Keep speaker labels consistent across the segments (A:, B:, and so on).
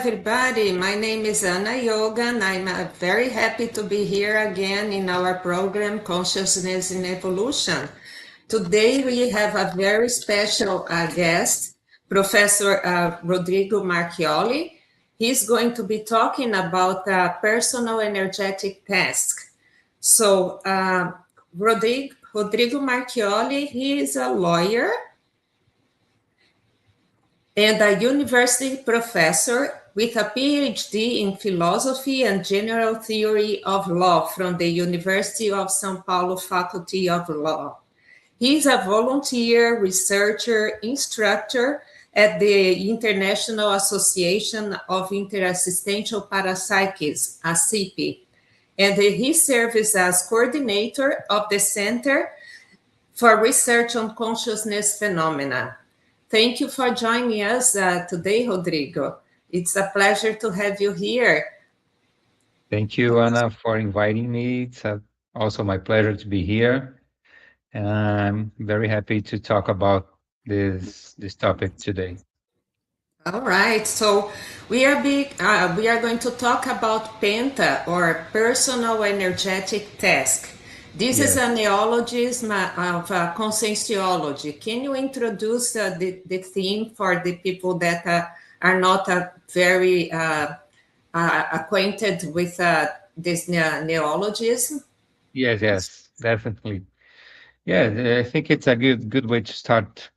A: everybody. My name is Anna Yogan. I'm very happy to be here again in our program, Consciousness in Evolution. Today, we have a very special guest, Professor Rodrigo Marchioli. He's going to be talking about personal energetic task. So, Rodrigo Marchioli, he is a lawyer and a university professor with a PhD in philosophy and general theory of law from the University of São Paulo Faculty of Law. He's a volunteer, researcher, instructor at the International Association of Interassistential Parapsychism, ASSIPI, and he serves as coordinator of the Center for Research on Consciousness Phenomena. Thank you for joining us today, Rodrigo. It's a pleasure to have you here.
B: Thank you, Anna, for inviting me. It's also my pleasure to be here. And I'm very happy to talk about this topic today.
A: All right, so we are going to talk about Penta, or personal energetic task. This is a neologism of conscientiology. Can you introduce the theme for the people that are not very acquainted with this neologism?
B: Yes, definitely. Yeah, I think it's a good way to start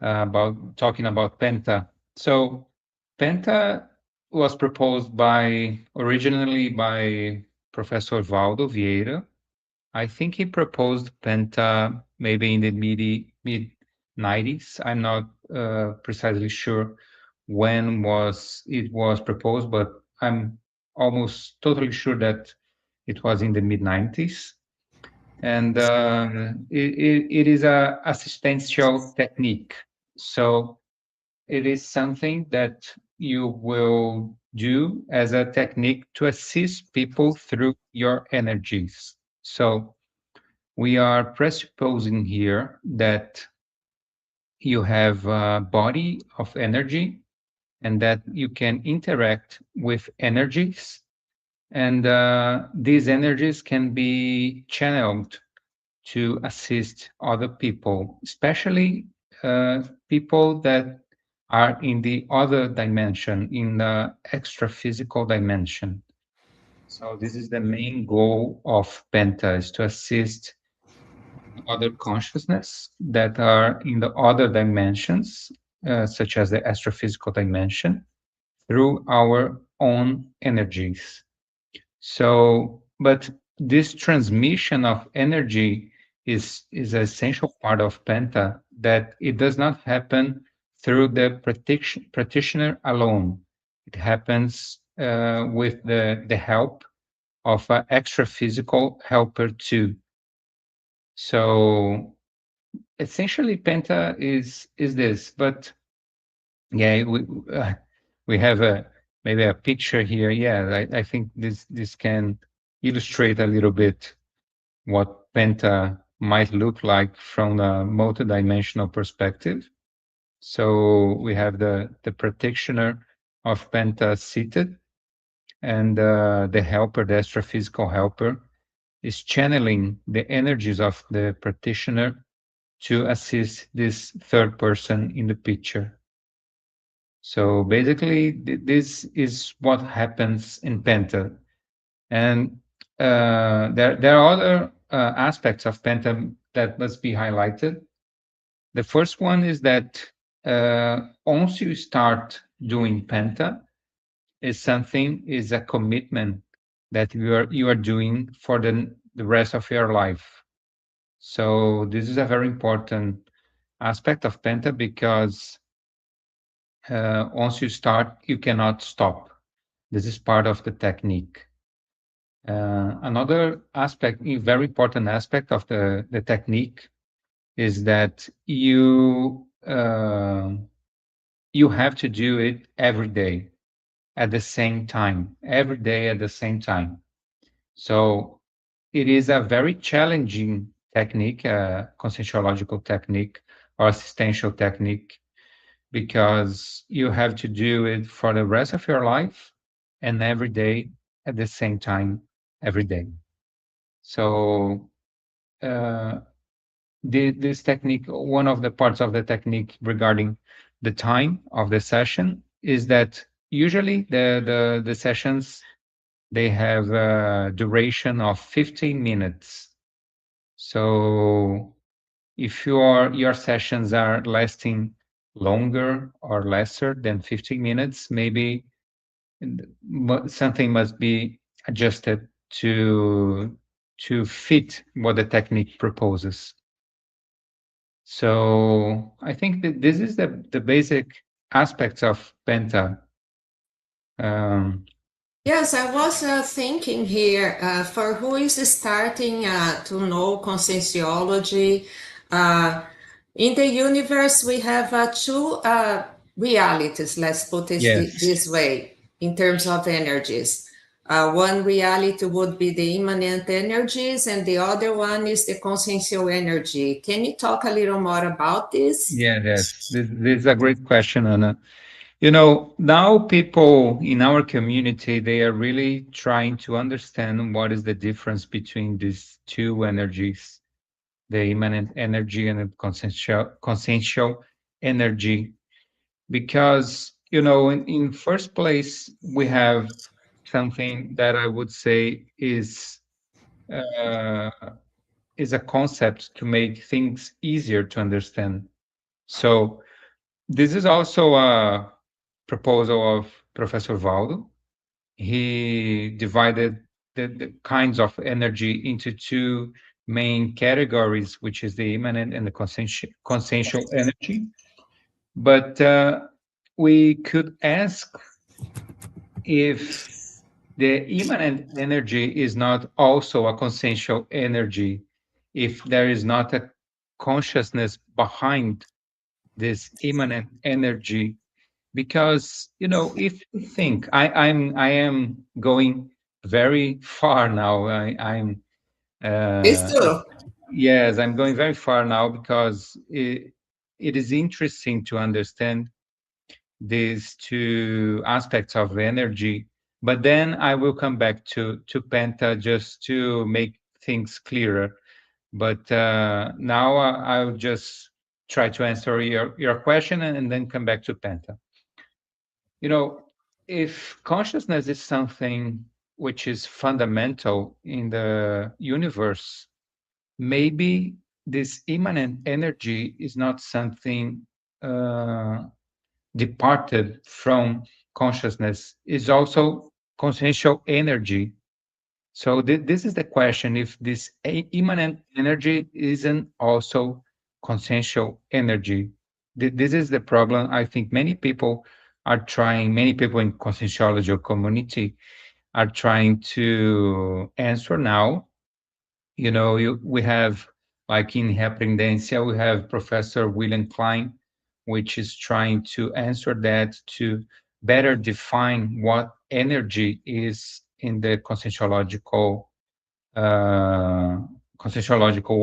B: about talking about Penta. So Penta was proposed originally by Professor Valdo Vieira. I think he proposed Penta maybe in the mid 90s. I'm not precisely sure when it was proposed, but I'm almost totally sure that it was in the mid 90s. And it is a assistential technique. So it is something that you will do as a technique to assist people through your energies. So we are presupposing here that you have a body of energy and that you can interact with energies. And these energies can be channeled to assist other people, especially people that are in the other dimension, in the extra physical dimension. So this is the main goal of Penta, is to assist other consciousness that are in the other dimensions, such as the astrophysical dimension, through our own energies. So, but this transmission of energy is an essential part of Penta, that it does not happen through the practitioner alone. It happens with the help of an extra physical helper too. So essentially, Penta is this. But yeah, we have maybe a picture here. Yeah, I think this can illustrate a little bit what Penta might look like from a multidimensional perspective. So we have the practitioner of Penta seated, and the helper, the astrophysical helper, is channeling the energies of the practitioner to assist this third person in the picture. So basically, this is what happens in Penta. And there are other aspects of Penta that must be highlighted. The first one is that once you start doing Penta, is a commitment that you are doing for the rest of your life. So this is a very important aspect of Penta, because once you start, you cannot stop. This is part of the technique. Another aspect, a very important aspect of the technique, is that you have to do it every day at the same time, every day at the same time. So it is a very challenging technique, conscientiological technique or assistential technique, because you have to do it for the rest of your life and every day at the same time, every day. So, uh, this technique, one of the parts of the technique regarding the time of the session is that usually the sessions, they have a duration of 15 minutes. So if your sessions are lasting longer or lesser than 15 minutes, maybe something must be adjusted to fit what the technique proposes. So I think that this is the basic aspects of Penta. Um,
A: Yes, I was thinking here for who is starting to know conscienciology. Uh, in the universe, we have two realities, let's put it
B: yes.
A: this way, in terms of energies. One reality would be the immanent energies, and the other one is the consciential energy. Can you talk a little more about this?
B: Yeah, yes. This is a great question, Anna. You know, now people in our community, they are really trying to understand what is the difference between these two energies, the immanent energy and the consciential energy. Because, you know, in first place, we have something that I would say uh, is a concept to make things easier to understand. So this is also a proposal of Professor Valdo. He divided the kinds of energy into two main categories, which is the immanent and the consciential energy. But we could ask if the immanent energy is not also a consciential energy, if there is not a consciousness behind this immanent energy. Because, you know, if you think I am going very far now. I'm
A: Please
B: uh,
A: do.
B: yes, I'm going very far now because it is interesting to understand these two aspects of energy. But then I will come back to Penta just to make things clearer. But now I'll just try to answer your question and then come back to Penta. You know, if consciousness is something which is fundamental in the universe, maybe this immanent energy is not something uh, departed from consciousness, is also consciential energy. So this is the question: if this immanent energy isn't also consciential energy. This is the problem. I think many people are trying. Many people in conscientiology or community are trying to answer now. You know, we have, like in Reaprendência, we have Professor William Klein, which is trying to answer that, to better define what energy is in the uh, conscienciological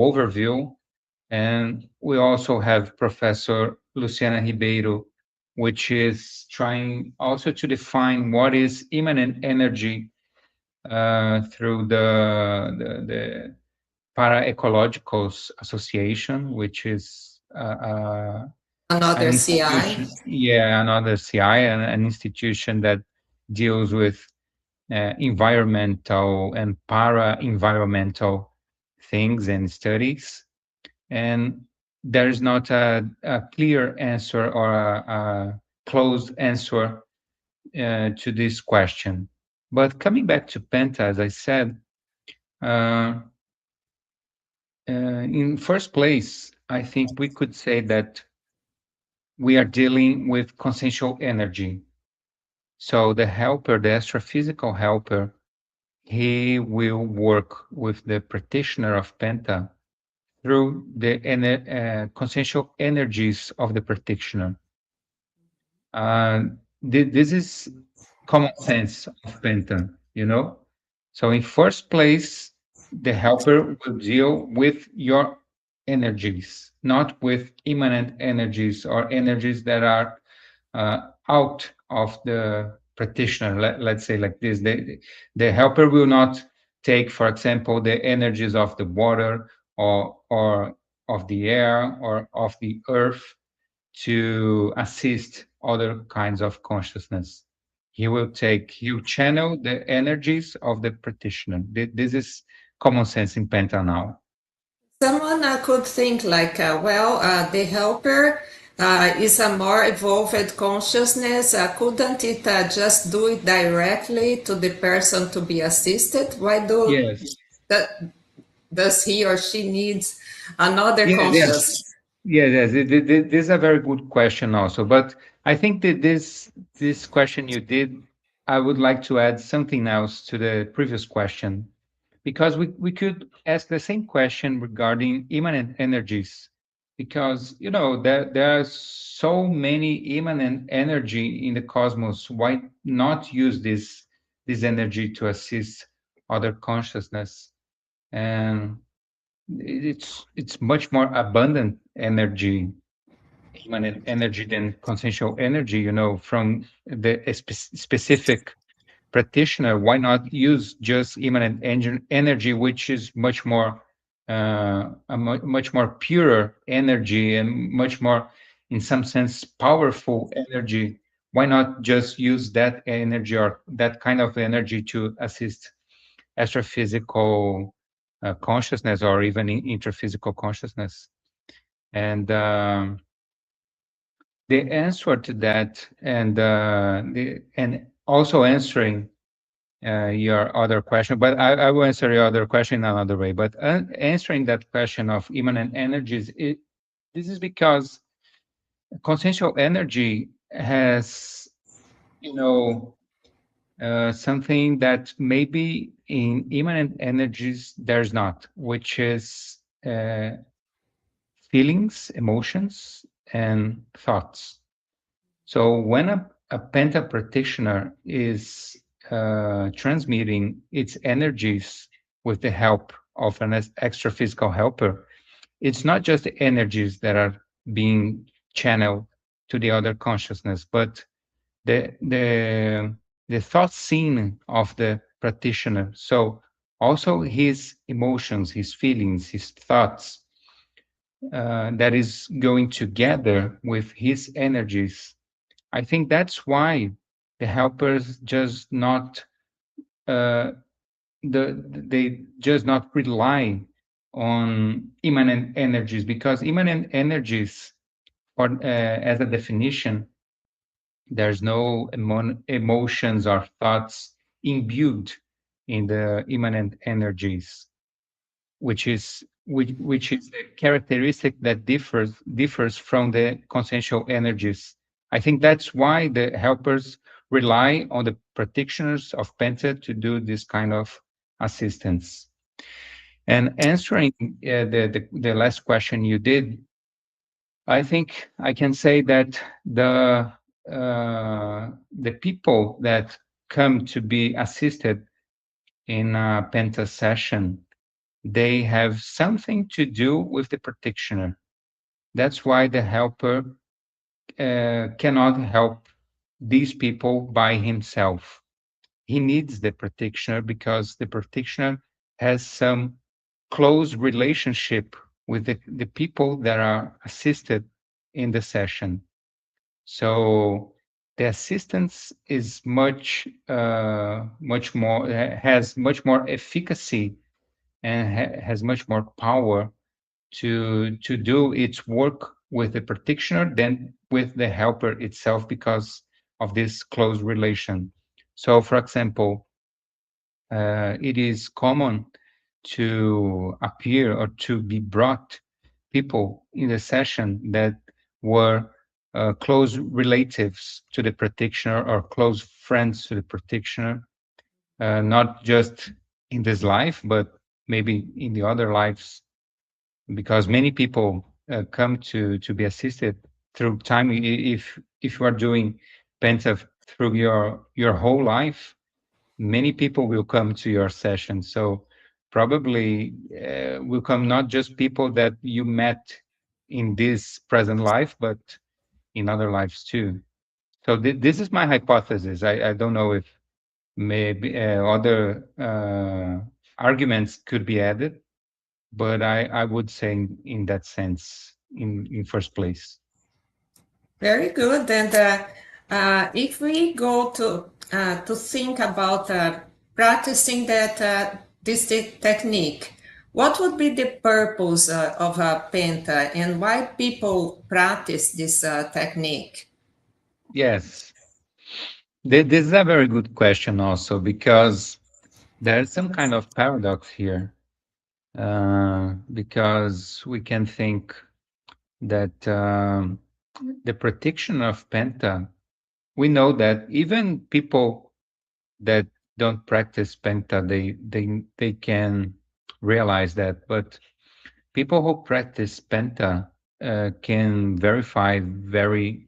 B: overview. And we also have Professor Luciana Ribeiro, which is trying also to define what is immanent energy through the Para-Ecologicals Association, which is an
A: Another CI.
B: institution, yeah, another CI, an institution that deals with environmental and para-environmental things and studies. And there's not a clear answer or a closed answer to this question. But coming back to Penta, as I said, uh, in first place, I think we could say that we are dealing with consciential energy. So the helper, the astrophysical helper, he will work with the practitioner of Penta through the consciential energies of the practitioner. Uh, this is common sense of Penta, you know? So in first place, the helper will deal with your energies, not with immanent energies or energies that are out of the practitioner. Let's say like this: the helper will not take, for example, the energies of the water or of the air or of the earth to assist other kinds of consciousness. He'll channel the energies of the practitioner. This is common sense in Penta now.
A: Someone could think like, the helper is a more evolved consciousness. Couldn't it just do it directly to the person to be assisted? Why
B: Yes.
A: does he or she needs another
B: Yes. Yes.
A: conscious?
B: Yes. This is a very good question also. But I think that this question you did, I would like to add something else to the previous question, because we could ask the same question regarding immanent energies, because there are so many immanent energy in the cosmos. Why not use this energy to assist other consciousness? And it's much more abundant energy, immanent energy, than consensual energy, from the specific practitioner. Why not use just immanent energy, which is much more much more purer energy and much more, in some sense, powerful energy? Why not just use that energy or that kind of energy to assist astrophysical consciousness or even interphysical consciousness? And the answer to that, and also answering your other question, but I will answer your other question another way. But answering that question of immanent energies, this is because consensual energy has, something that maybe in immanent energies there's not, which is feelings, emotions, and thoughts. So when a penta practitioner is transmitting its energies with the help of an extra physical helper, it's not just the energies that are being channeled to the other consciousness, but the thought scene of the practitioner. So also his emotions, his feelings, his thoughts, that is going together with his energies. I think that's why the helpers just not uh, they just not rely on immanent energies, because immanent energies, or as a definition, there's no emotions or thoughts imbued in the immanent energies, which is the characteristic that differs from the consensual energies. I think that's why the helpers rely on the practitioners of Penta to do this kind of assistance. And answering the last question you did, I think I can say that the people that come to be assisted in a Penta session, they have something to do with the practitioner. That's why the helper cannot help these people by himself. He needs the practitioner because the practitioner has some close relationship with the people that are assisted in the session. So the assistance is much more, has much more efficacy, and has much more power to do its work with the practitioner than with the helper itself, because of this close relation. So, for example, it is common to appear or to be brought people in the session that were close relatives to the practitioner or close friends to the practitioner, not just in this life, but maybe in the other lives, because many people come to be assisted through time. If you are doing Penta through your whole life, many people will come to your session. So probably will come not just people that you met in this present life, but in other lives too. So this is my hypothesis. I don't know if maybe other arguments could be added, but I would say in that sense, in first place.
A: Very good. And if we go to think about practicing this technique, what would be the purpose of a penta and why people practice this technique?
B: Yes, this is a very good question also, because there's some kind of paradox here, because we can think that the prediction of penta, we know that even people that don't practice penta, they can realize that, but people who practice penta can verify very,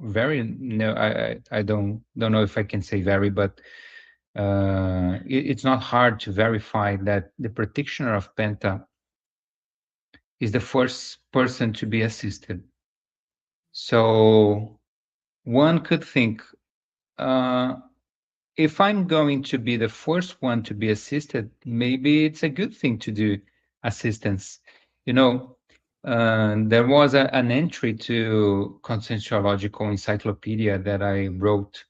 B: very, no, I don't know if I can say very, but it's not hard to verify that the practitioner of penta is the first person to be assisted. So one could think, uh, if I'm going to be the first one to be assisted, maybe it's a good thing to do assistance. You know, there was an entry to Conscientiological Encyclopedia that I wrote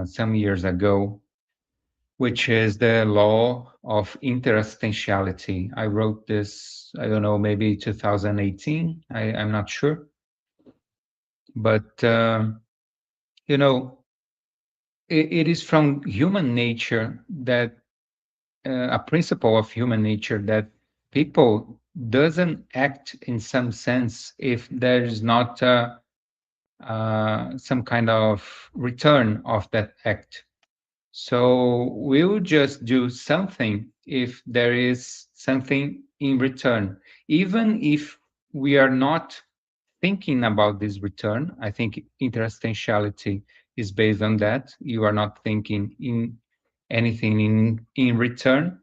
B: some years ago, which is the law of interassistentiality. I wrote this, I don't know, maybe 2018. I'm not sure. But, you know, it is from human nature that a principle of human nature that people doesn't act in some sense if there is not some kind of return of that act. So we'll just do something if there is something in return, even if we are not thinking about this return. I think interestentiality is based on that. You are not thinking in anything in return,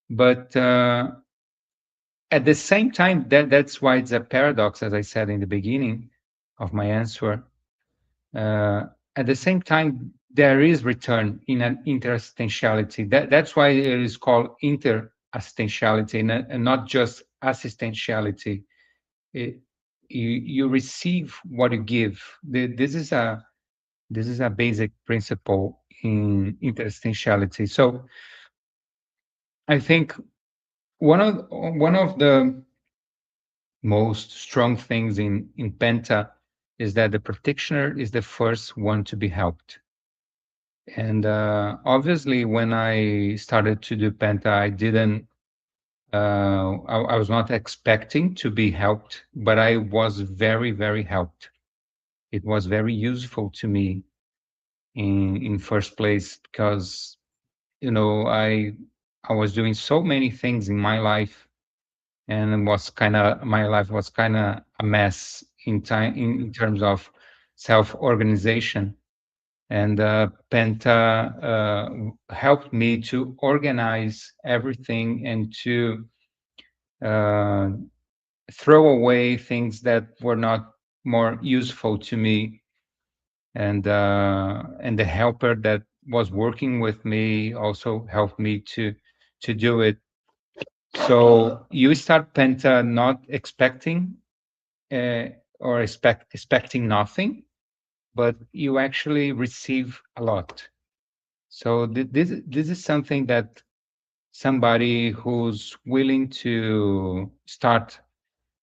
B: but at the same time, that's why it's a paradox, as I said in the beginning of my answer. Uh, at the same time, there is return in an interestentiality. That's why it is called interassistentiality and not just assistentiality. It, you receive what you give. This is a basic principle in interestentiality. So I think one of the most strong things in Penta is that the practitioner is the first one to be helped. And obviously, when I started to do Penta, I didn't. I was not expecting to be helped, but I was very, very helped. It was very useful to me in first place because I was doing so many things in my life, and it was kind of my life was kind of a mess in time in terms of self organization. And Penta helped me to organize everything and to uh, throw away things that were not more useful to me. And the helper that was working with me also helped me to do it. So you start Penta not expecting uh, or expecting nothing, but you actually receive a lot. So this is something that somebody who's willing to start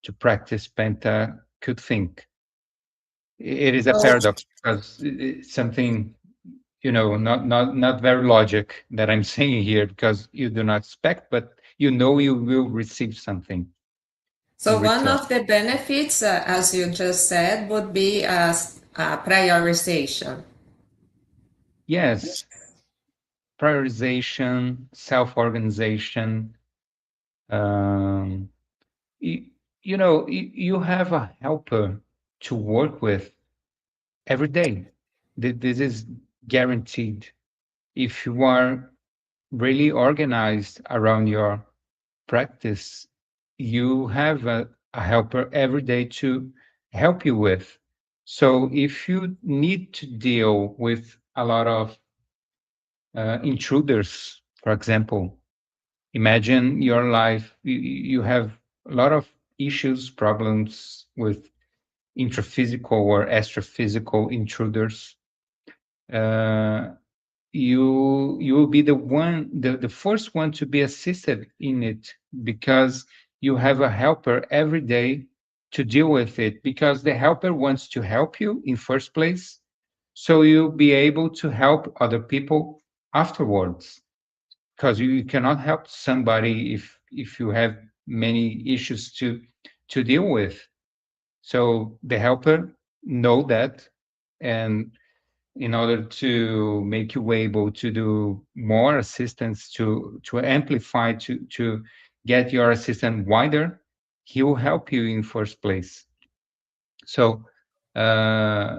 B: to practice Penta could think. It is a
A: So,
B: paradox because it's something not very logic that I'm saying here, because you do not expect, but you will receive something in
A: so one
B: return.
A: of the benefits, as you just said, would be prioritization.
B: Yes, prioritization, self-organization. Um, you, you have a helper to work with every day. This is guaranteed. If you are really organized around your practice, you have a helper every day to help you with. So if you need to deal with a lot of intruders, for example, imagine your life, you have a lot of issues, problems with intraphysical or astrophysical intruders. Uh, you will be the first one to be assisted in it, because you have a helper every day to deal with it, because the helper wants to help you in first place, so you'll be able to help other people afterwards, because you cannot help somebody if you have many issues to deal with. So the helper know that, and in order to make you able to do more assistance, to amplify, to get your assistant wider, he will help you in first place. So uh,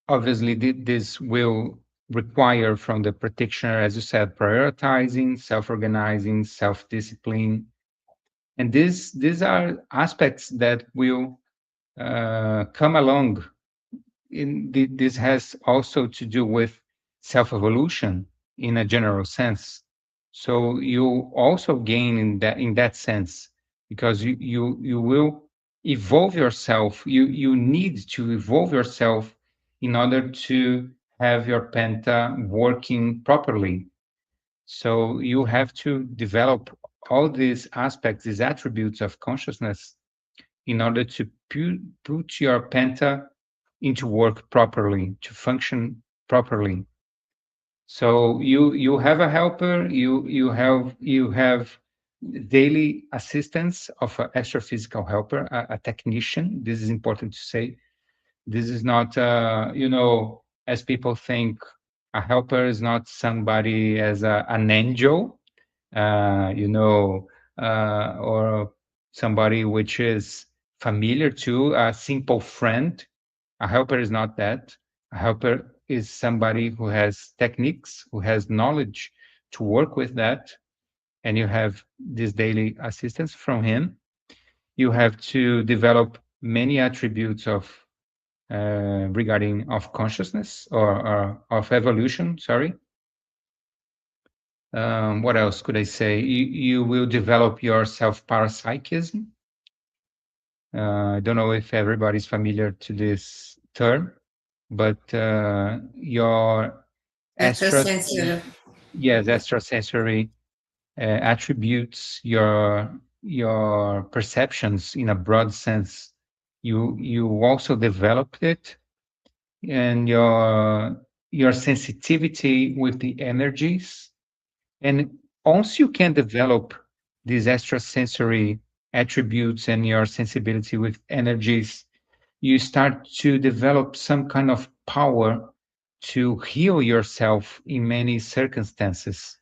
B: obviously this will require from the practitioner, as you said, prioritizing, self-organizing, self-discipline. And these are aspects that will come along. This has also to do with self-evolution in a general sense. So you also gain in that sense, because you will evolve yourself. You need to evolve yourself in order to have your penta working properly. So you have to develop all these aspects, these attributes of consciousness, in order to put your penta into work properly, to function properly. So you have a helper, you have daily assistance of an astrophysical helper, a technician. This is important to say. This is not, as people think, a helper is not somebody as an angel, or somebody which is familiar to a simple friend. A helper is not that. A helper is somebody who has techniques, who has knowledge to work with that, and you have this daily assistance from him. You have to develop many attributes of regarding of consciousness, or of evolution. Sorry. What else could I say? You will develop your self-parapsychism. I don't know if everybody's familiar to this term, but your extras,
A: Extrasensory.
B: yes, extrasensory attributes, your perceptions in a broad sense. You also developed it, and your sensitivity with the energies. And once you can develop these extrasensory attributes and your sensibility with energies, you start to develop some kind of power to heal yourself in many circumstances.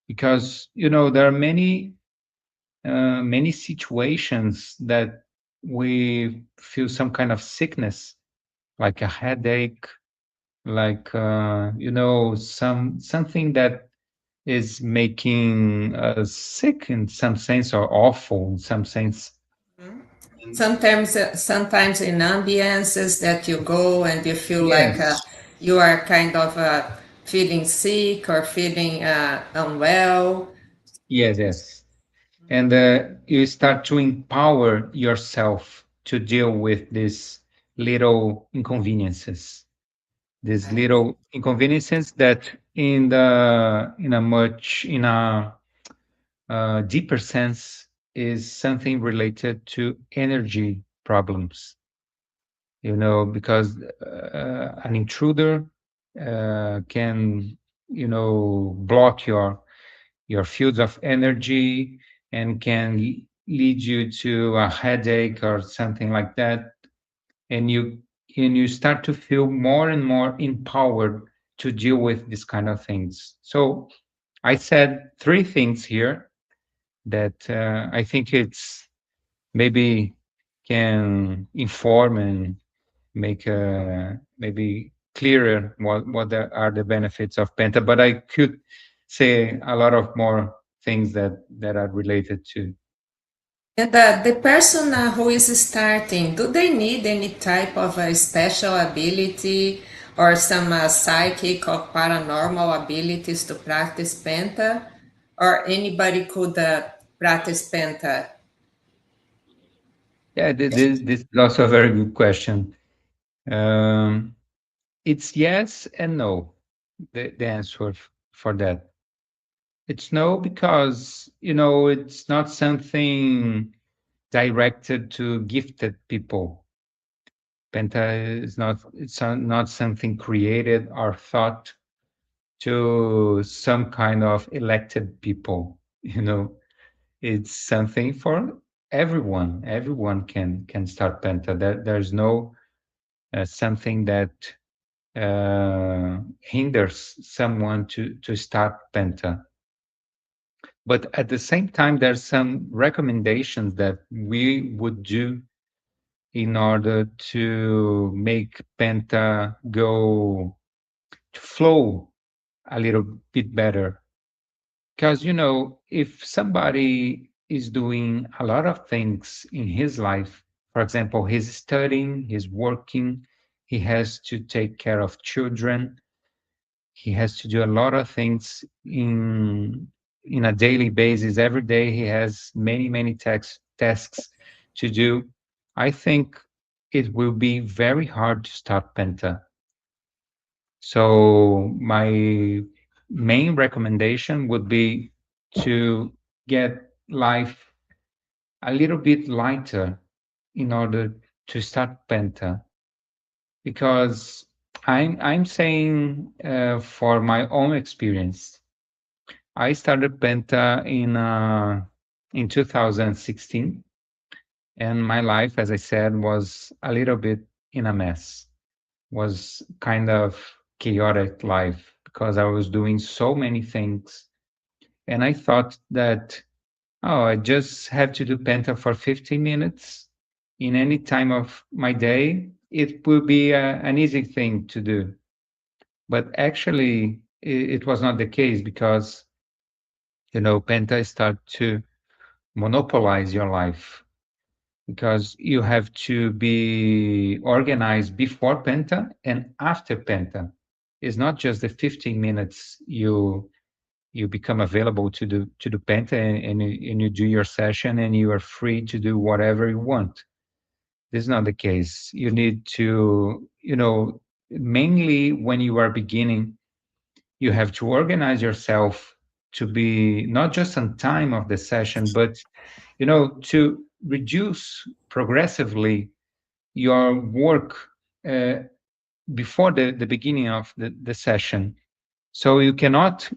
B: Because there are many situations that we feel some kind of sickness, like a headache, like something that is making us sick in some sense, or awful in some sense.
A: Sometimes in ambiances that you go and you feel like
B: Yes,
A: you are kind of feeling sick or feeling unwell.
B: yes. And you start to empower yourself to deal with these little inconveniences, these
A: Right.
B: little inconveniences that in a deeper sense is something related to energy problems, because an intruder can block your fields of energy, and can lead you to a headache or something like that, and you start to feel more and more empowered to deal with these kind of things. So I said three things here that I think it's maybe can inform and make maybe clearer what are the benefits of penta. But I could say a lot of more things that are related to.
A: And the person who is starting, do they need any type of a special ability or some psychic or paranormal abilities to practice Penta? Or anybody could practice Penta?
B: Yeah, this is also a very good question. Um, it's yes and no. The answer for that. It's no because it's not something directed to gifted people. Penta is not not something created or thought to some kind of elected people. It's something for everyone. Everyone can start Penta. There's no something that hinders someone to start Penta. But at the same time, there's some recommendations that we would do in order to make Penta go to flow a little bit better. Because, if somebody is doing a lot of things in his life, for example, he's studying, he's working, he has to take care of children, he has to do a lot of things in a daily basis. Every day he has many tasks to do. I think it will be very hard to start Penta. So my main recommendation would be to get life a little bit lighter in order to start Penta, because I'm saying for my own experience, I started Penta in 2016, and my life, as I said, was a little bit in a mess. Was kind of chaotic life because I was doing so many things, and I thought that, oh, I just have to do Penta for 15 minutes in any time of my day. It will be an easy thing to do. But actually, it was not the case because, Penta start to monopolize your life because you have to be organized before Penta and after Penta. It's not just the 15 minutes you become available to do Penta, and you do your session and you are free to do whatever you want. This is not the case. You need to, mainly when you are beginning, you have to organize yourself to be not just on time of the session, but to reduce progressively your work uh, before the beginning of the session. So you cannot,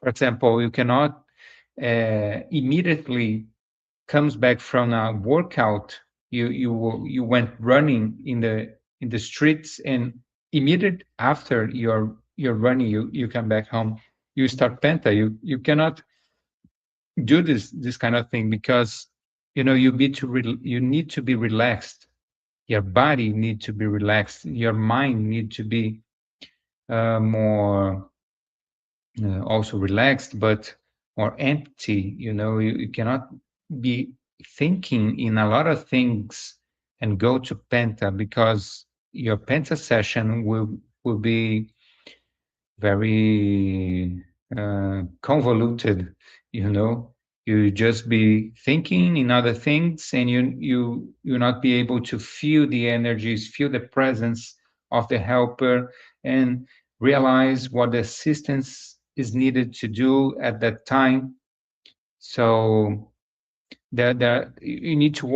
B: for example, you cannot immediately comes back from a workout. You went running in the streets, and immediate after you're running, you come back home. You start Penta. You cannot do this kind of thing because you need to be relaxed. Your body need to be relaxed. Your mind need to be more also relaxed, but more empty. You cannot be thinking in a lot of things and go to Penta, because your Penta session will be very convoluted. You just be thinking in other things, and you not be able to feel the energies, feel the presence of the helper, and realize what the assistance is needed to do at that time. So you need to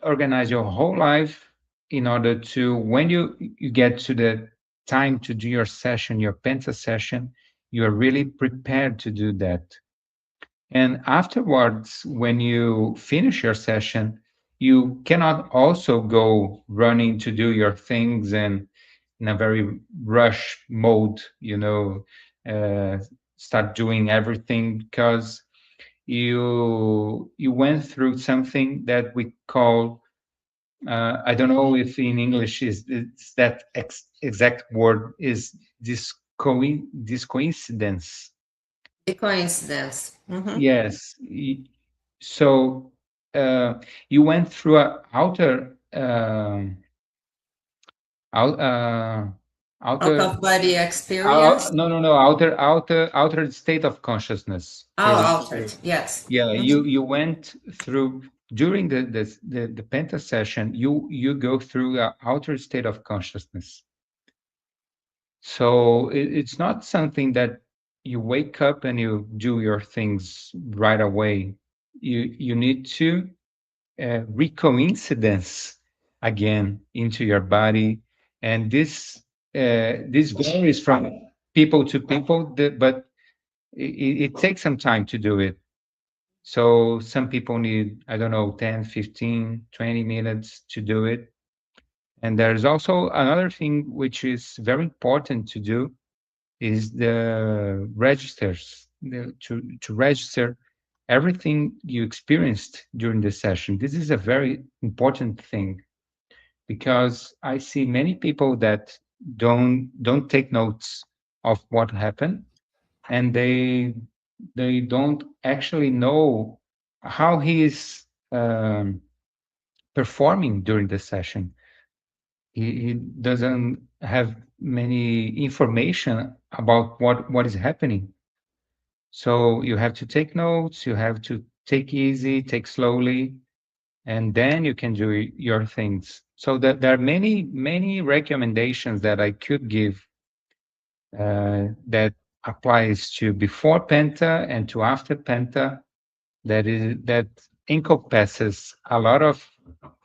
B: organize your whole life in order to, when you get to the time to do your session, your Penta session, you are really prepared to do that. And afterwards, when you finish your session, you cannot also go running to do your things and in a very rush mode, uh, start doing everything, because you went through something that we call, I don't know if in English it's that exact word, is this coincidence.
A: A coincidence.
B: Yes. So you went through a out,
A: Out
B: outer
A: of body experience.
B: no outer state of consciousness
A: Oh, altered. Yes.
B: yeah, you went through during the penta session, you go through a outer state of consciousness. So it's not something that you wake up and you do your things right away. You need to recoincidence again into your body, and this varies from people to people, but it takes some time to do it. So some people need, I don't know, 10, 15, 20 minutes to do it. And there's also another thing which is very important to do is the registers, to register everything you experienced during the session. This is a very important thing because I see many people that don't take notes of what happened, and they don't actually know how he is performing during the session. He doesn't have many information about what is happening. So you have to take notes, you have to take easy, take slowly, and then you can do your things. So that there are many recommendations that I could give that applies to before Penta and to after Penta, that encompasses a lot of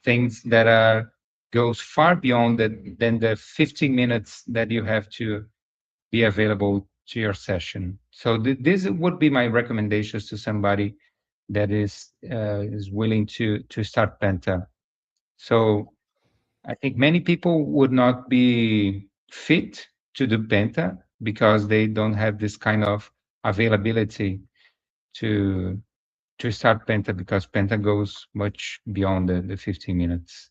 B: things that are goes far beyond than the 15 minutes that you have to be available to your session. So this would be my recommendations to somebody that is willing to start Penta. So I think many people would not be fit to do Penta because they don't have this kind of availability to start Penta, because Penta goes much beyond the 15 minutes.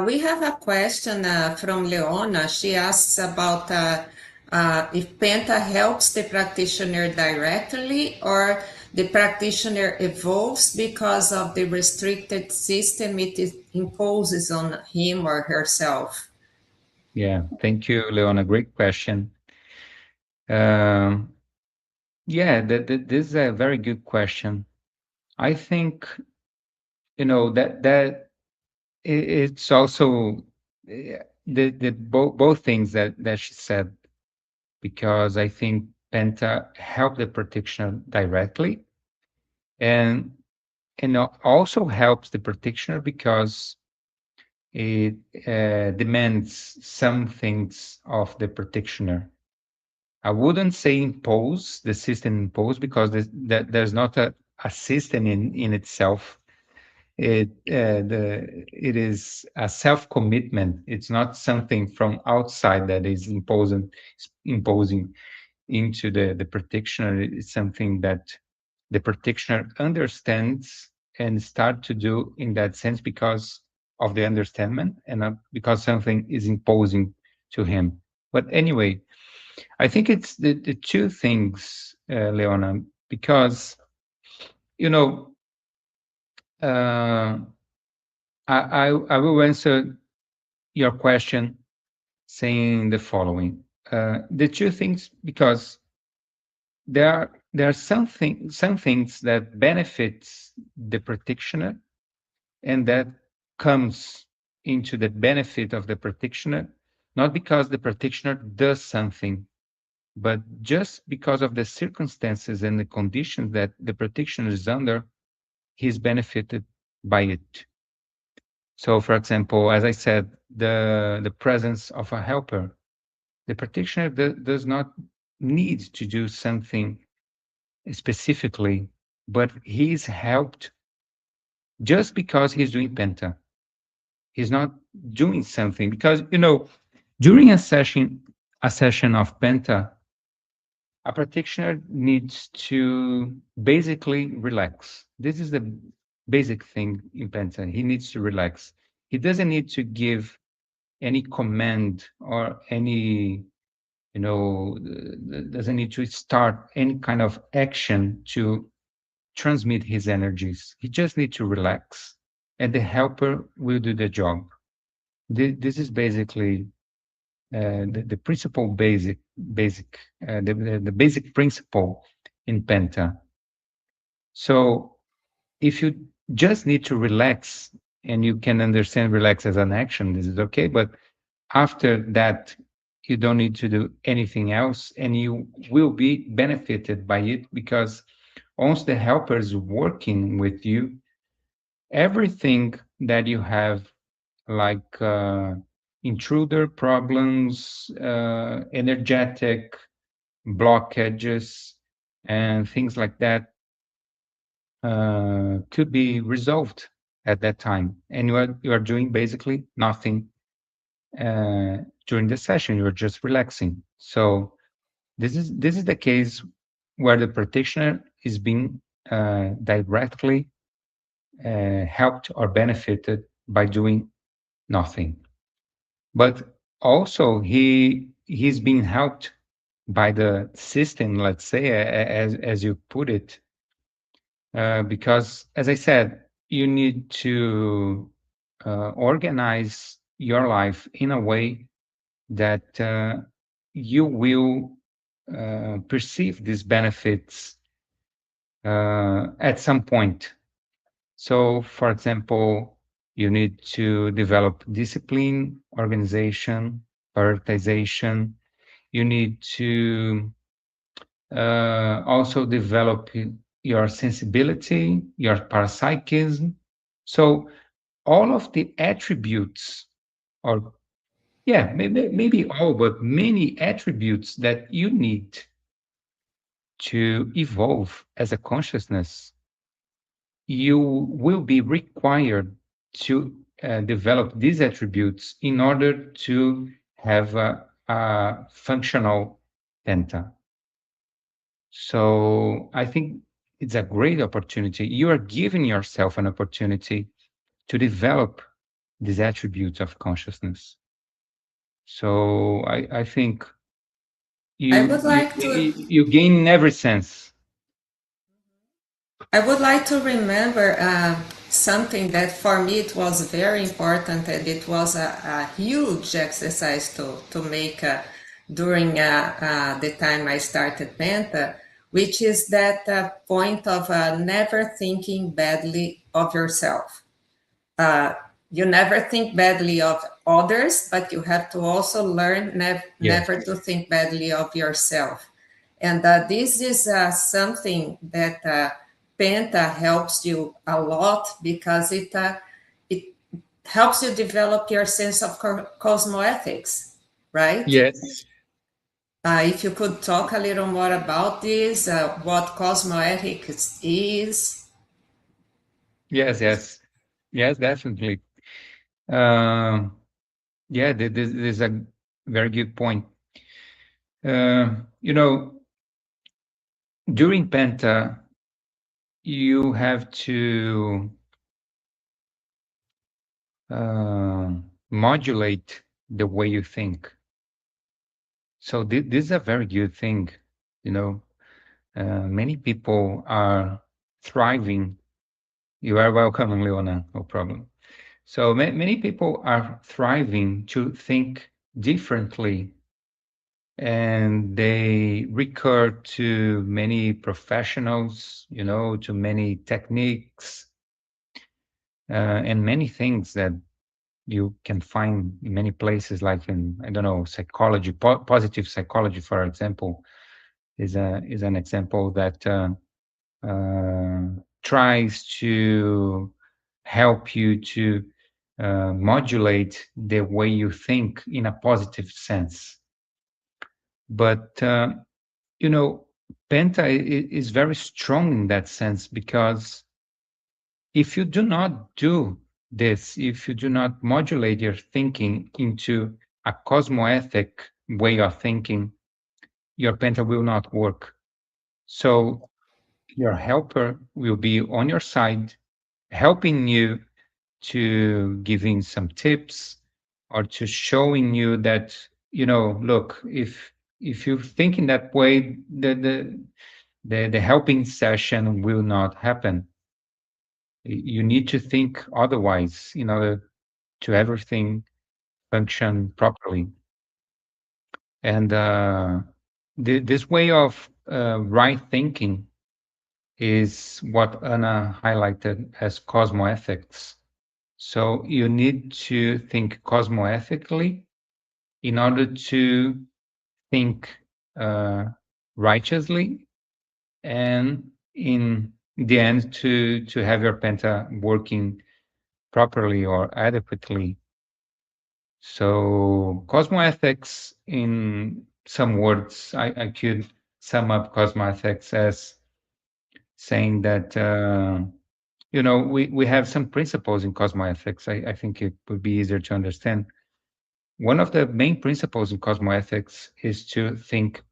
A: We have a question from Leona. She asks about if Penta helps the practitioner directly or the practitioner evolves because of the restricted system it imposes on him or herself.
B: Yeah, thank you, Leona. Great question. Um, yeah, this is a very good question. I think that it's also both things that she said, because I think Penta helped the practitioner directly, and also helps the practitioner because it demands some things of the practitioner. I wouldn't say impose the system impose, because there's not a system in itself. It is a self commitment. It's not something from outside that is imposing into the practitioner. It's something that the practitioner understands and start to do in that sense because of the understanding, and because something is imposing to him. But anyway, I think it's the two things, Leona, because you know uh, I will answer your question saying the following: the two things, because there are some things that benefits the practitioner, and that comes into the benefit of the practitioner, not because the practitioner does something, but just because of the circumstances and the conditions that the practitioner is under, he's benefited by it. So, for example, as I said, the presence of a helper, the practitioner does not need to do something specifically, but he's helped just because he's doing Penta. He's not doing something because during a session of Penta, a practitioner needs to basically relax. This is the basic thing in Penta. He needs to relax. He doesn't need to give any command or any doesn't need to start any kind of action to transmit his energies. He just needs to relax, and the helper will do the job. This is basically the principle the basic principle in Penta. So if you just need to relax, and you can understand relax as an action, this is okay. But after that, you don't need to do anything else, and you will be benefited by it, because once the helper is working with you, everything that you have, like intruder problems, energetic blockages, and things like that, could be resolved at that time. And you are doing basically nothing during the session. You're just relaxing. So this is the case where the practitioner is being directly helped or benefited by doing nothing. But also he's being helped by the system, let's say, as you put it, because, as I said, you need to organize your life in a way that you will perceive these benefits at some point. So, for example, you need to develop discipline, organization, prioritization. You need to also develop your sensibility, your parapsychism. So all of the attributes, or yeah, maybe all, but many attributes that you need to evolve as a consciousness, you will be required to develop these attributes in order to have a functional penta. So I think it's a great opportunity. You are giving yourself an opportunity to develop these attributes of consciousness. So I think
A: I
B: you
A: would
B: you
A: like to
B: you gain in every sense.
A: I would like to remember something that for me it was very important, and it was a huge exercise to make during the time I started Penta, which is that point of never thinking badly of yourself. Uh, you never think badly of others, but you have to also learn
B: Yes.
A: never to think badly of yourself. And this is something that Penta helps you a lot, because it helps you develop your sense of cosmoethics, right?
B: Yes.
A: If you could talk a little more about this, what cosmoethics is.
B: Yes. Yes. Yes. Definitely. Um, yeah. This is a very good point. You know, during Penta, you have to uh, modulate the way you think. So this is a very good thing. You know, many people are thriving. You are welcome, Leona. No problem. So many people are thriving to think differently, and they recur to many professionals, to many techniques, and many things that you can find in many places, like in, I don't know, psychology. Positive psychology, for example, is an example that tries to help you to modulate the way you think in a positive sense. But Penta is very strong in that sense, because if you do not do this, if you do not modulate your thinking into a cosmoethic way of thinking, your Penta will not work. So your helper will be on your side, helping you, to giving some tips, or to showing you that, look, if if you think in that way, the helping session will not happen. You need to think otherwise in order to everything function properly. And this way of right thinking is what Anna highlighted as cosmoethics. So you need to think cosmoethically in order to think righteously, and in the end to have your penta working properly or adequately. So cosmoethics, in some words, I could sum up cosmoethics as saying that we have some principles in cosmoethics. I think it would be easier to understand. One of the main principles in cosmoethics is to think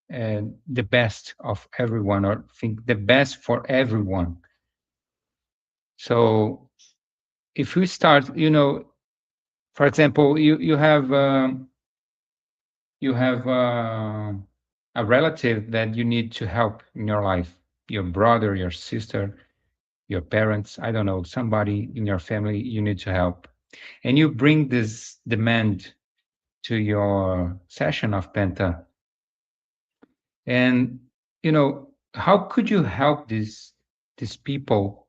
B: the best of everyone, or think the best for everyone. So if we start, for example, you have a relative that you need to help in your life, your brother, your sister, your parents, I don't know, somebody in your family you need to help. And you bring this demand to your session of Penta. And, how could you help these people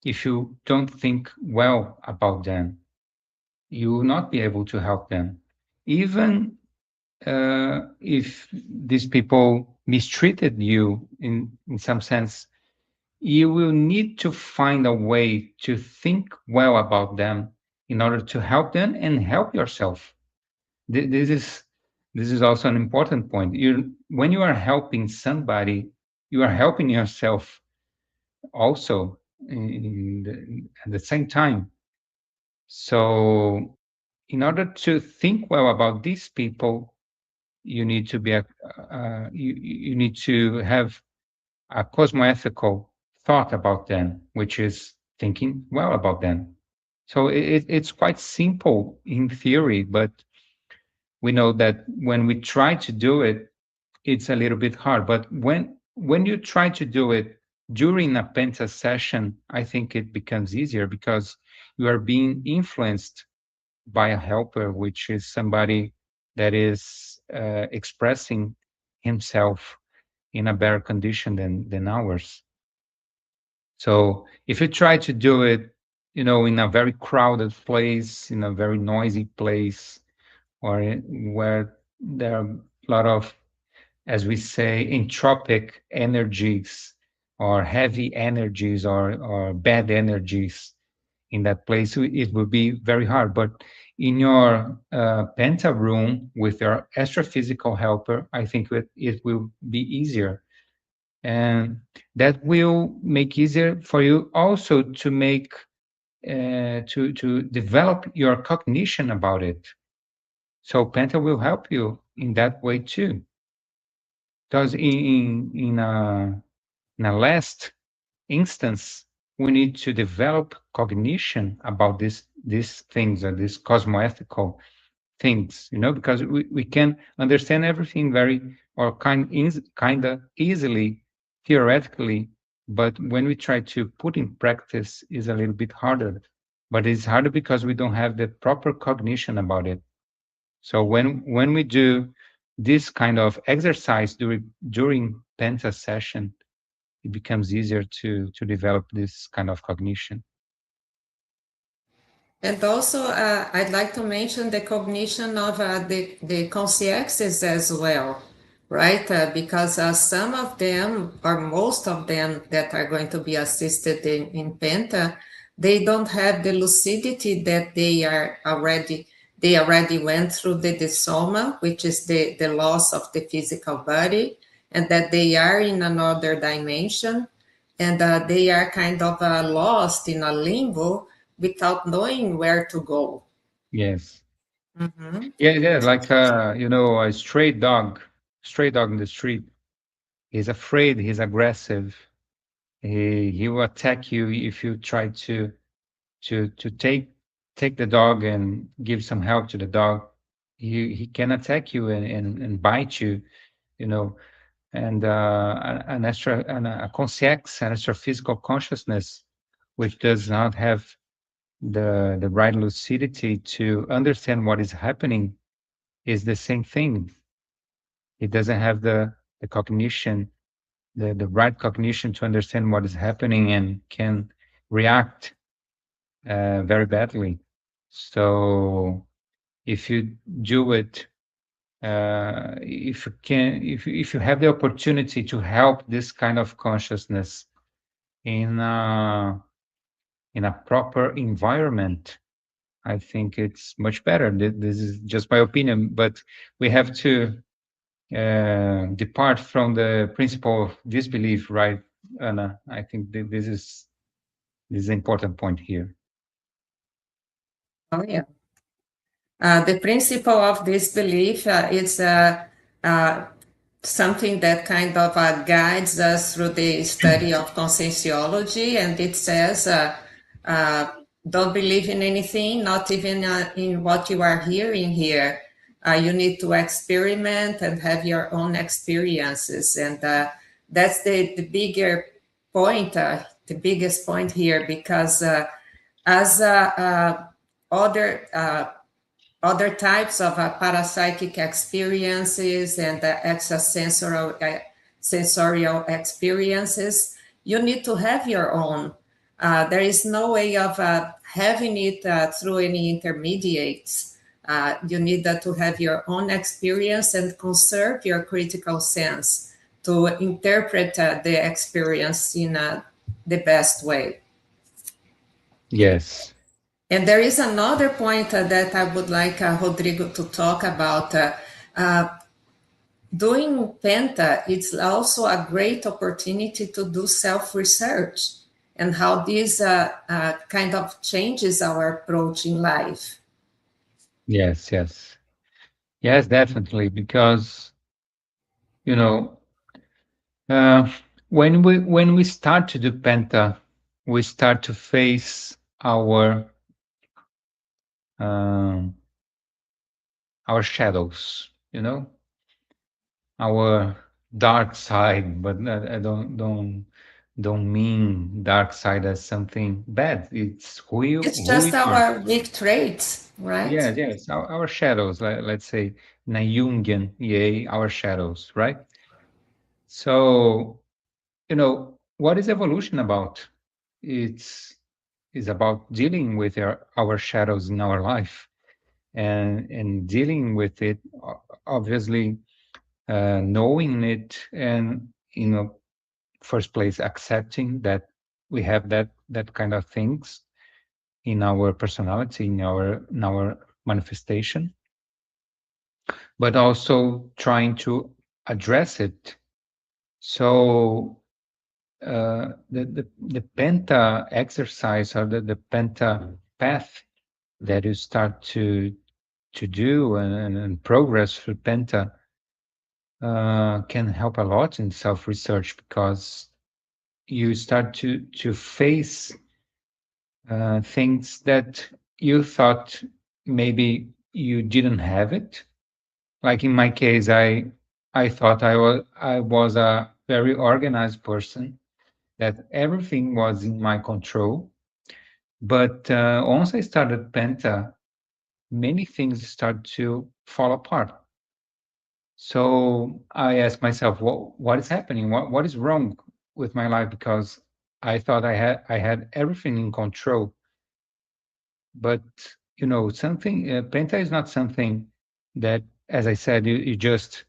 B: if you don't think well about them? You will not be able to help them. Even if these people mistreated you in some sense, you will need to find a way to think well about them in order to help them and help yourself. This is also an important point. When you are helping somebody, you are helping yourself also at the same time. So, in order to think well about these people, you need to be you need to have a cosmoethical thought about them, which is thinking well about them. So it's quite simple in theory, but we know that when we try to do it, it's a little bit hard. But when you try to do it during a Penta session, I think it becomes easier because you are being influenced by a helper, which is somebody that is expressing himself in a better condition than ours. So if you try to do it, in a very crowded place, in a very noisy place, or where there are a lot of, as we say, entropic energies or heavy energies or bad energies in that place, it will be very hard. But in your penta room with your astrophysical helper, I think it will be easier. And that will make easier for you also to make to develop your cognition about it. So Penta will help you in that way too. Because in a last instance, we need to develop cognition about these things, or these cosmoethical things, because we can understand everything very, or kind of easily theoretically, but when we try to put in practice is a little bit harder. But it's harder because we don't have the proper cognition about it. So when we do this kind of exercise during Penta session, it becomes easier to develop this kind of cognition.
A: And also, I'd like to mention the cognition of the concierges as well, right? Because some of them, or most of them that are going to be assisted in Penta, they don't have the lucidity that they already went through the disoma, which is the loss of the physical body, and that they are in another dimension, and they are kind of lost in a limbo without knowing where to go.
B: Yes.
A: Mm-hmm.
B: Yeah, like a stray dog in the street. He's afraid, he's aggressive. He will attack you if you try to take the dog and give some help to the dog. he can attack you and bite you, you know. And a conscious, an extra physical consciousness, which does not have the right lucidity to understand what is happening, is the same thing. It doesn't have the cognition, the right cognition to understand what is happening, and can react very badly. So if you do it, if you can, if you have the opportunity to help this kind of consciousness in in a proper environment, I think it's much better. This is just my opinion, but we have to depart from the principle of disbelief, right, Anna? I think this is an important point here.
A: Oh, yeah. The principle of disbelief is something that kind of guides us through the study of conscienciology, and it says, don't believe in anything, not even in what you are hearing here. You need to experiment and have your own experiences, and that's the bigger point, the biggest point here, because as other types of parapsychic experiences and sensorial experiences, you need to have your own. There is no way of having it through any intermediates. You need to have your own experience and conserve your critical sense to interpret the experience in the best way.
B: Yes.
A: And there is another point that I would like Rodrigo to talk about. Doing Penta, it's also a great opportunity to do self-research and how this kind of changes our approach in life.
B: Yes, yes. Yes, definitely. Because, you know, uh, when we start to do Penta, we start to face um, our shadows, our dark side. But I don't mean dark side as something bad. It's
A: It's
B: who
A: just
B: we are.
A: our weak traits, right?
B: Yes, yes, our shadows. Let's say in a Jungian, yay, our shadows, right? So, what is evolution about? It's is about dealing with our shadows in our life, and dealing with it, obviously, knowing it, and first place accepting that we have that kind of things in our personality, in our manifestation, but also trying to address it. So the penta exercise, or the penta path that you start to do and progress through penta can help a lot in self-research, because you start to face things that you thought maybe you didn't have it. Like in my case, I thought I was a very organized person, that everything was in my control. But once I started Penta, many things start to fall apart. So I asked myself, what is happening? What is wrong with my life? Because I thought I had everything in control. But something Penta is not something that, as I said, you just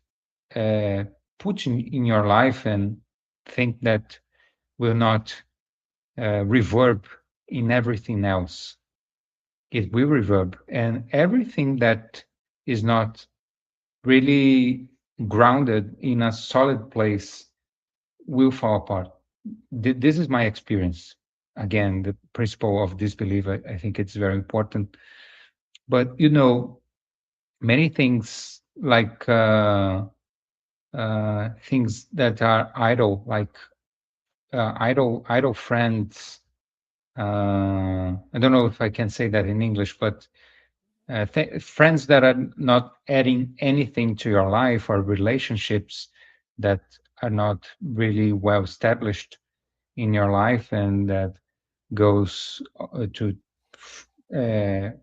B: uh, put in your life and think that will not reverb in everything else. It will reverb, and everything that is not really grounded in a solid place will fall apart. This is my experience. Again, the principle of disbelief, I think it's very important. But many things, like things that are idle, like idle friends. I don't know if I can say that in English, but friends that are not adding anything to your life, or relationships that are not really well established in your life, and that goes to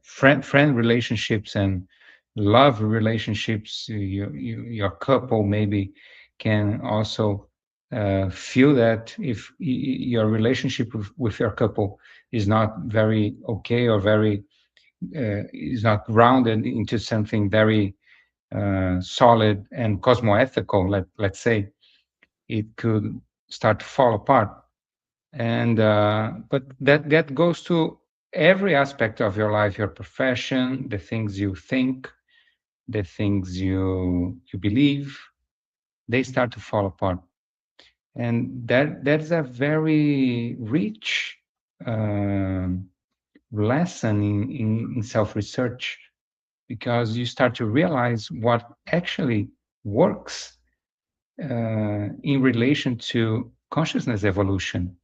B: friend relationships and love relationships. Your couple maybe can also feel that if your relationship with your couple is not very okay, or very is not grounded into something very solid and cosmoethical, let's say, it could start to fall apart. And but that goes to every aspect of your life, your profession, the things you think, the things you believe, they start to fall apart. And that's a very rich um lesson in self-research, because you start to realize what actually works in relation to consciousness evolution,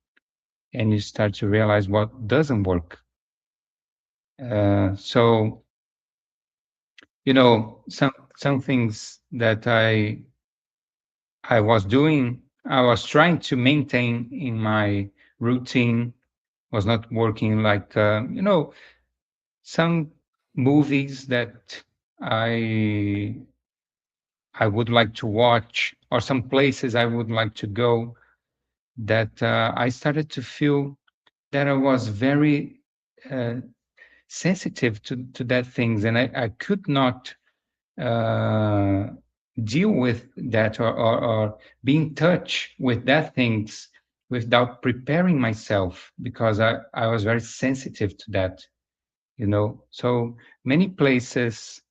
B: and you start to realize what doesn't work. So, some things that I was doing, I was trying to maintain in my routine, was not working. Like, some movies that I I would like to watch, or some places I would like to go, that I started to feel that I was very uh, sensitive to that things, and I could not uh, deal with that, or be in touch with that things without preparing myself, because I was very sensitive to that, So many places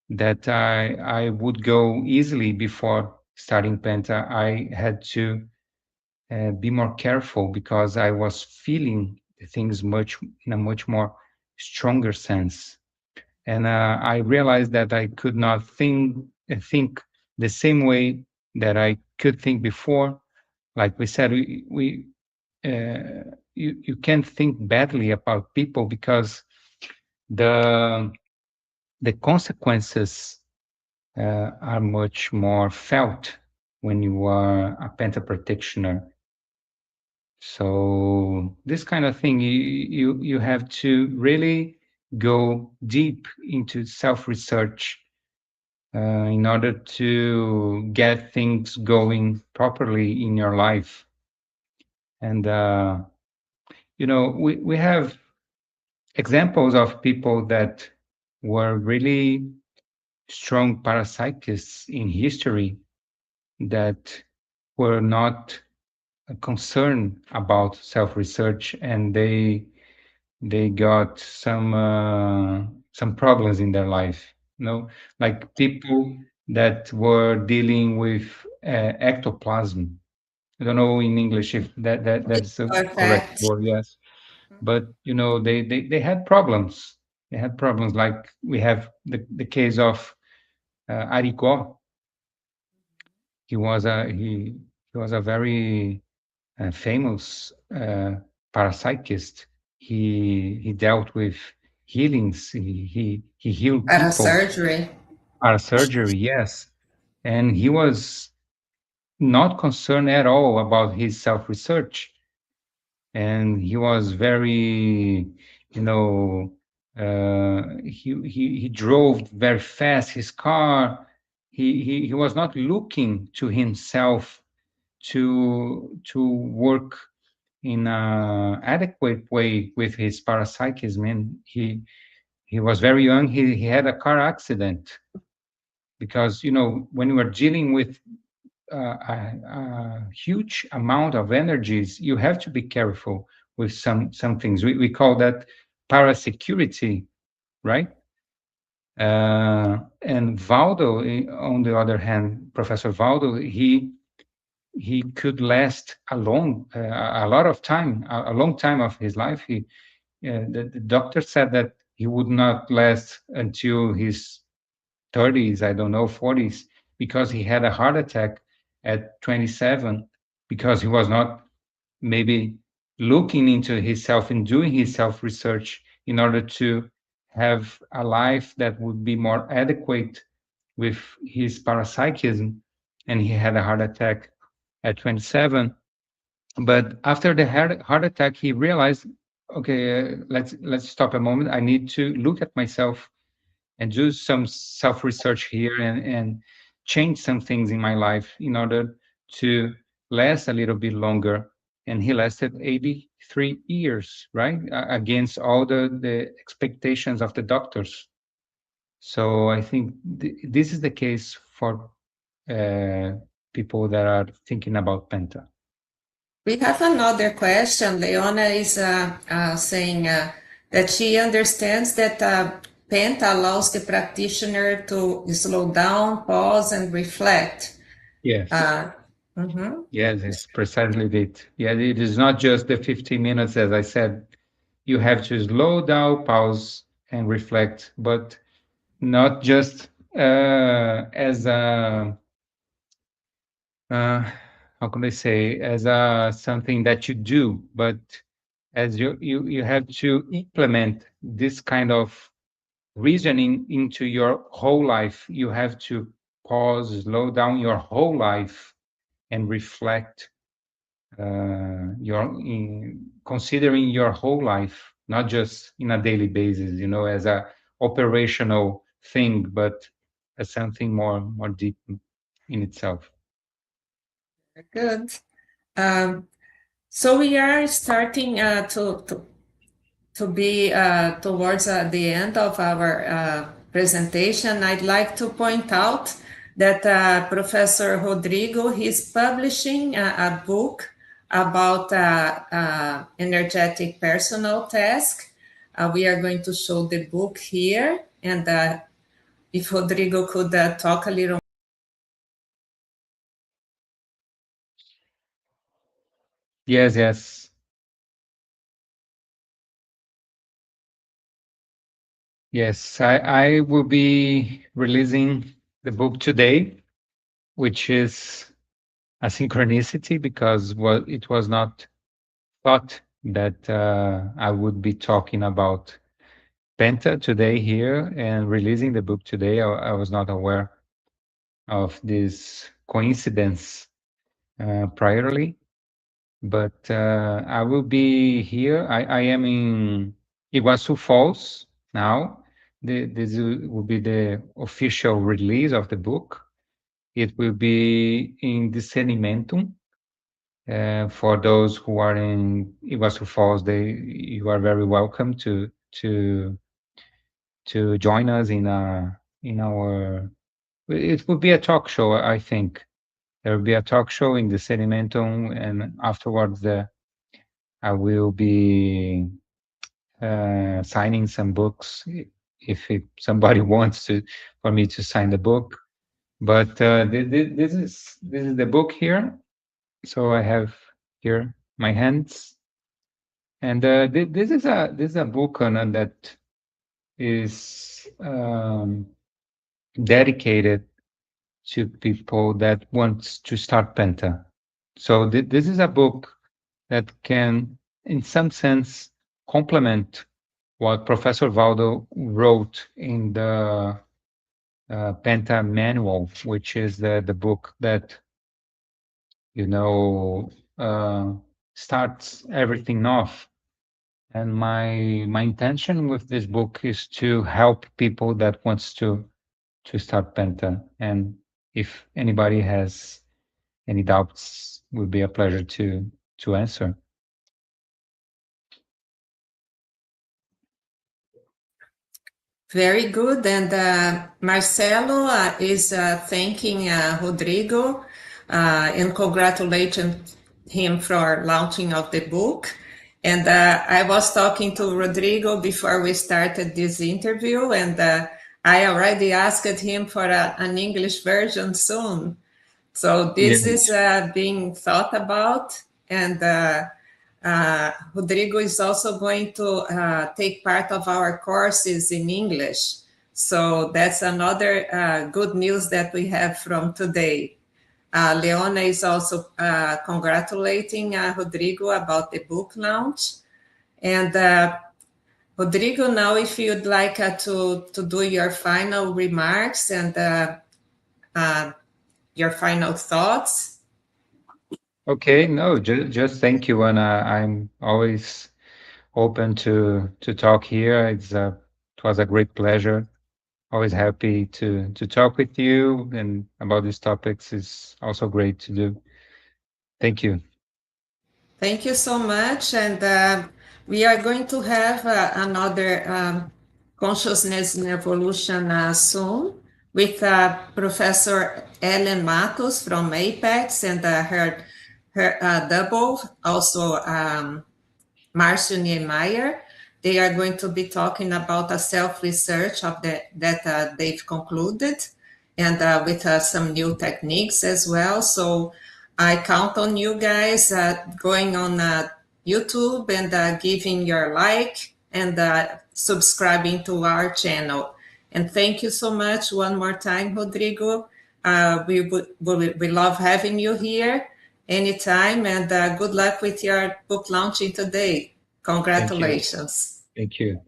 B: that I would go easily before starting Penta, I had to be more careful, because I was feeling the things in a much more stronger sense. And I realized that I could not think the same way that I could think before. Like we said, you can't think badly about people, because the the consequences are much more felt when you are a penta practitioner. So this kind of thing, you have to really go deep into self research in order to get things going properly in your life. And we have examples of people that were really strong parapsychists in history, that were not concerned about self research, and they got some problems in their life, like people that were dealing with ectoplasm. I don't know in English if that's the correct
A: Perfect.
B: word. Yes, but they had problems. They had problems, like we have the case of Arico. He was a very famous parapsychist. He dealt with healings. He healed
A: Para
B: people.
A: surgery.
B: Parasurgery, yes, and he was not concerned at all about his self research, and he was very, you know, he drove very fast his car. He was not looking to himself to work in a adequate way with his parapsychism. And he was very young. He had a car accident, because when you are dealing with a huge amount of energies, you have to be careful with some things. We call that parasecurity, right? And Valdo, on the other hand, Professor Valdo, he could last a lot of time, a long time of his life. The doctor said that he would not last until his 30s, I don't know, 40s, because he had a heart attack at 27, because he was not maybe looking into himself and doing his self research in order to have a life that would be more adequate with his parapsychism, and he had a heart attack at 27. But after the heart attack, he realized, okay, let's stop a moment. I need to look at myself and do some self research here and change some things in my life in order to last a little bit longer. And he lasted 83 years, right? Against all the expectations of the doctors. So I think this is the case for people that are thinking about Penta.
A: We have another question. Leona is saying that she understands that Penta allows the practitioner to slow down, pause, and reflect.
B: Yes. Yes, it's precisely it. Yeah, it is not just the 15 minutes, as I said. You have to slow down, pause, and reflect, but not just as a how can I say, as a something that you do, but as you have to implement this kind of reasoning into your whole life. You have to pause, slow down your whole life, and reflect. Considering your whole life, not just in a daily basis, as a operational thing, but as something more deep in itself.
A: Good. So we are starting to be towards the end of our presentation. I'd like to point out that Professor Rodrigo, he's publishing a book about energetic personal task. We are going to show the book here, and if Rodrigo could talk a little.
B: Yes. Yes, I will be releasing the book today, which is a synchronicity because it was not thought that I would be talking about Penta today here and releasing the book today. I was not aware of this coincidence priorly, but I will be here. I am in Iguaçu Falls now. This will be the official release of the book. It will be in Discernimentum. For those who are in Iguaçu Falls, you are very welcome to join us in our. It will be a talk show, I think. There will be a talk show in Discernimentum, and afterwards, I will be signing some books if somebody wants for me to sign the book. But this is the book here. So I have here my hands, and this is a book that is dedicated to people that want to start Penta. So this is a book that can, in some sense, complement what Professor Valdo wrote in the Penta Manual, which is the book that starts everything off. And my intention with this book is to help people that wants to start Penta. And if anybody has any doubts, it would be a pleasure to answer.
A: Very good. And Marcelo is thanking Rodrigo and congratulating him for launching of the book. And I was talking to Rodrigo before we started this interview, and I already asked him for an English version soon. So this is being thought about, and Rodrigo is also going to take part of our courses in English. So that's another good news that we have from today. Leona is also congratulating Rodrigo about the book launch. And Rodrigo, now if you'd like to do your final remarks and your final thoughts.
B: Okay, no, just thank you, and I'm always open to talk here. It was a great pleasure. Always happy to talk with you, and about these topics is also great to do. Thank you.
A: Thank you so much. And we are going to have another Consciousness and Evolution soon with Professor Ellen Matos from Apex and her double, also Marcio Niemeyer. They are going to be talking about a self-research of that they've concluded, and with some new techniques as well. So I count on you guys going on YouTube and giving your like and subscribing to our channel. And thank you so much one more time, Rodrigo. We love having you here anytime, and good luck with your book launching today. Congratulations.
B: Thank you.